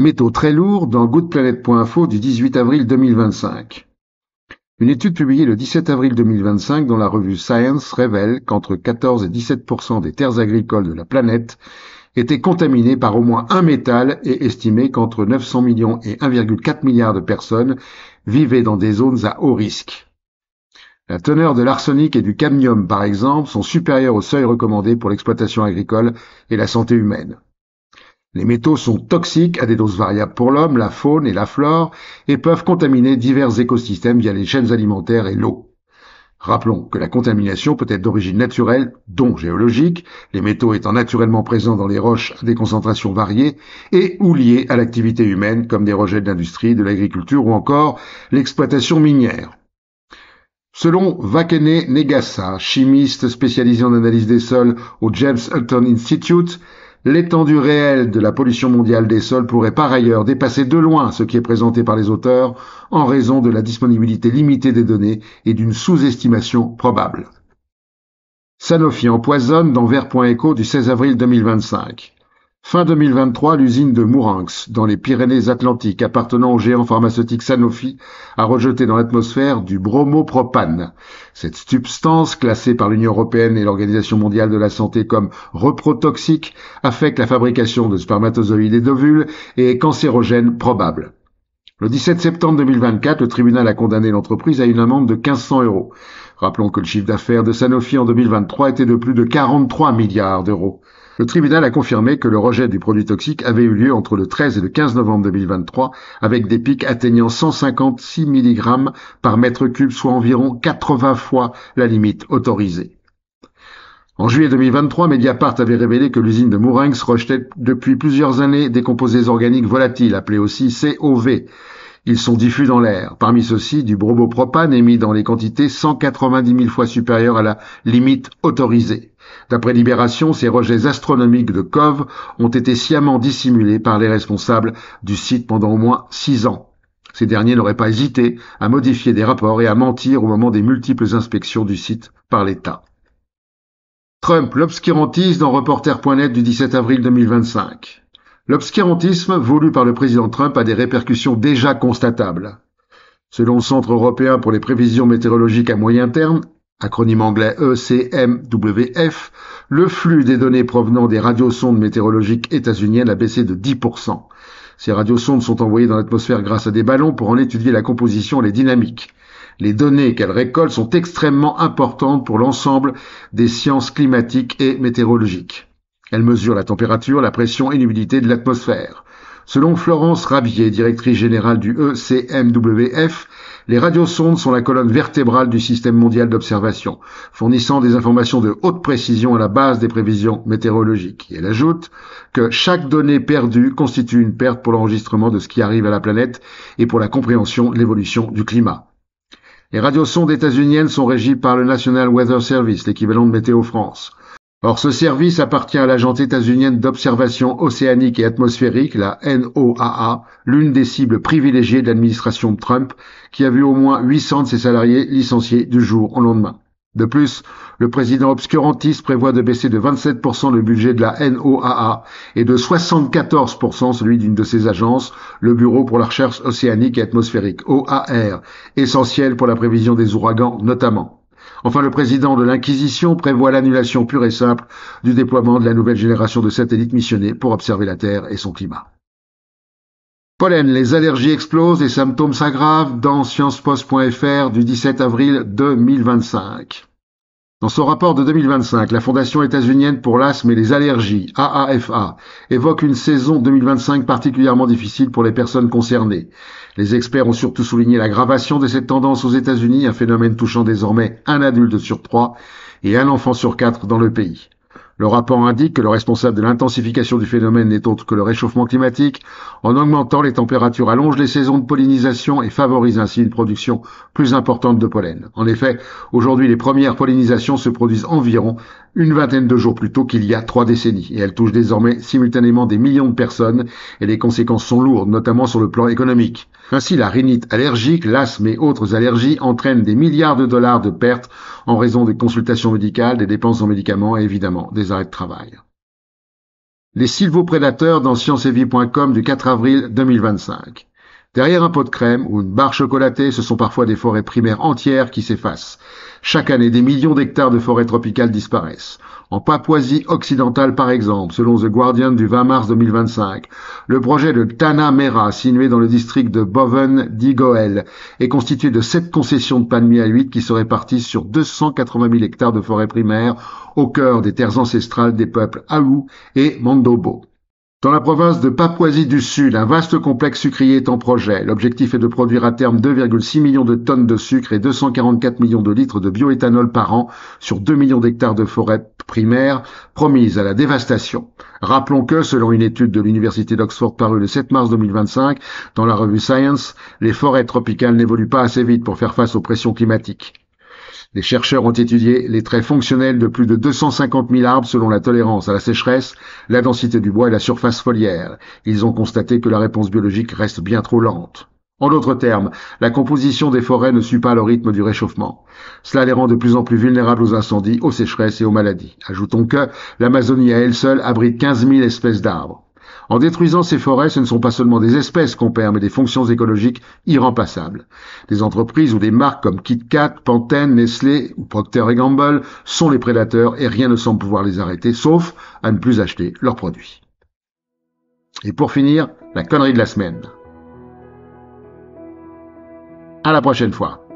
Métaux très lourds dans goodplanet.info du 18 avril 2025. Une étude publiée le 17 avril 2025 dans la revue Science révèle qu'entre 14 et 17% des terres agricoles de la planète étaient contaminées par au moins un métal et estimé qu'entre 900 millions et 1,4 milliard de personnes vivaient dans des zones à haut risque. La teneur de l'arsenic et du cadmium, par exemple, sont supérieures au seuil recommandé pour l'exploitation agricole et la santé humaine. Les métaux sont toxiques à des doses variables pour l'homme, la faune et la flore et peuvent contaminer divers écosystèmes via les chaînes alimentaires et l'eau. Rappelons que la contamination peut être d'origine naturelle, dont géologique, les métaux étant naturellement présents dans les roches à des concentrations variées, et ou liés à l'activité humaine comme des rejets de l'industrie, de l'agriculture ou encore l'exploitation minière. Selon Vakene Negasa, chimiste spécialisé en analyse des sols au James Hutton Institute, l'étendue réelle de la pollution mondiale des sols pourrait par ailleurs dépasser de loin ce qui est présenté par les auteurs en raison de la disponibilité limitée des données et d'une sous-estimation probable. Sanofi empoisonne dans Vert.eco du 16 avril 2025. Fin 2023, l'usine de Mourenx, dans les Pyrénées-Atlantiques, appartenant au géant pharmaceutique Sanofi, a rejeté dans l'atmosphère du bromopropane. Cette substance, classée par l'Union européenne et l'Organisation mondiale de la santé comme reprotoxique, affecte la fabrication de spermatozoïdes et d'ovules et est cancérogène probable. Le 17 septembre 2024, le tribunal a condamné l'entreprise à une amende de 1500 €. Rappelons que le chiffre d'affaires de Sanofi en 2023 était de plus de 43 milliards d'euros. Le tribunal a confirmé que le rejet du produit toxique avait eu lieu entre le 13 et le 15 novembre 2023, avec des pics atteignant 156 mg par mètre cube, soit environ 80 fois la limite autorisée. En juillet 2023, Mediapart avait révélé que l'usine de Mourenx rejetait depuis plusieurs années des composés organiques volatiles, appelés aussi COV. Ils sont diffus dans l'air. Parmi ceux-ci, du bromopropane émis dans les quantités 190 000 fois supérieures à la limite autorisée. D'après Libération, ces rejets astronomiques de COV ont été sciemment dissimulés par les responsables du site pendant au moins 6 ans. Ces derniers n'auraient pas hésité à modifier des rapports et à mentir au moment des multiples inspections du site par l'État. Trump, l'obscurantisme dans Reporter.net du 17 avril 2025. L'obscurantisme voulu par le président Trump a des répercussions déjà constatables. Selon le Centre européen pour les prévisions météorologiques à moyen terme, acronyme anglais ECMWF, le flux des données provenant des radiosondes météorologiques états-uniennes a baissé de 10%. Ces radiosondes sont envoyées dans l'atmosphère grâce à des ballons pour en étudier la composition et les dynamiques. Les données qu'elles récoltent sont extrêmement importantes pour l'ensemble des sciences climatiques et météorologiques. Elles mesurent la température, la pression et l'humidité de l'atmosphère. Selon Florence Rabier, directrice générale du ECMWF, les radiosondes sont la colonne vertébrale du système mondial d'observation, fournissant des informations de haute précision à la base des prévisions météorologiques. Et elle ajoute que chaque donnée perdue constitue une perte pour l'enregistrement de ce qui arrive à la planète et pour la compréhension de l'évolution du climat. Les radiosondes états-uniennes sont régies par le National Weather Service, l'équivalent de Météo France. Or, ce service appartient à l'Agence états-unienne d'observation océanique et atmosphérique, la NOAA, l'une des cibles privilégiées de l'administration de Trump, qui a vu au moins 800 de ses salariés licenciés du jour au lendemain. De plus, le président obscurantiste prévoit de baisser de 27% le budget de la NOAA et de 74% celui d'une de ses agences, le Bureau pour la recherche océanique et atmosphérique, OAR, essentiel pour la prévision des ouragans notamment. Enfin, le président de l'Inquisition prévoit l'annulation pure et simple du déploiement de la nouvelle génération de satellites missionnés pour observer la Terre et son climat. Pollen, les allergies explosent, les symptômes s'aggravent dans sciencepost.fr du 17 avril 2025. Dans son rapport de 2025, la Fondation états-unienne pour l'asthme et les allergies, AAFA, évoque une saison 2025 particulièrement difficile pour les personnes concernées. Les experts ont surtout souligné l'aggravation de cette tendance aux États-Unis, un phénomène touchant désormais un adulte sur 3 et un enfant sur 4 dans le pays. Le rapport indique que le responsable de l'intensification du phénomène n'est autre que le réchauffement climatique. En augmentant les températures, allonge les saisons de pollinisation et favorise ainsi une production plus importante de pollen. En effet, aujourd'hui, les premières pollinisations se produisent environ une vingtaine de jours plus tôt qu'il y a 3 décennies. Et elles touchent désormais simultanément des millions de personnes et les conséquences sont lourdes, notamment sur le plan économique. Ainsi, la rhinite allergique, l'asthme et autres allergies entraînent des milliards de dollars de pertes en raison des consultations médicales, des dépenses en médicaments et évidemment des arrêts de travail. Les sylvoprédateurs dans sciencesvie.com du 4 avril 2025. Derrière un pot de crème ou une barre chocolatée, ce sont parfois des forêts primaires entières qui s'effacent. Chaque année, des millions d'hectares de forêts tropicales disparaissent. En Papouasie occidentale, par exemple, selon The Guardian du 20 mars 2025, le projet de Tanah Merah, situé dans le district de Boven d'Igoel, est constitué de 7 concessions de palmiers à huile qui se répartissent sur 280 000 hectares de forêts primaires au cœur des terres ancestrales des peuples Aou et Mandobo. Dans la province de Papouasie du Sud, un vaste complexe sucrier est en projet. L'objectif est de produire à terme 2,6 millions de tonnes de sucre et 244 millions de litres de bioéthanol par an sur 2 millions d'hectares de forêts primaires promises à la dévastation. Rappelons que, selon une étude de l'Université d'Oxford parue le 7 mars 2025 dans la revue Science, les forêts tropicales n'évoluent pas assez vite pour faire face aux pressions climatiques. Les chercheurs ont étudié les traits fonctionnels de plus de 250 000 arbres selon la tolérance à la sécheresse, la densité du bois et la surface foliaire. Ils ont constaté que la réponse biologique reste bien trop lente. En d'autres termes, la composition des forêts ne suit pas le rythme du réchauffement. Cela les rend de plus en plus vulnérables aux incendies, aux sécheresses et aux maladies. Ajoutons que l'Amazonie à elle seule abrite 15 000 espèces d'arbres. En détruisant ces forêts, ce ne sont pas seulement des espèces qu'on perd, mais des fonctions écologiques irremplaçables. Des entreprises ou des marques comme KitKat, Pantene, Nestlé ou Procter & Gamble sont les prédateurs et rien ne semble pouvoir les arrêter, sauf à ne plus acheter leurs produits. Et pour finir, la connerie de la semaine. À la prochaine fois.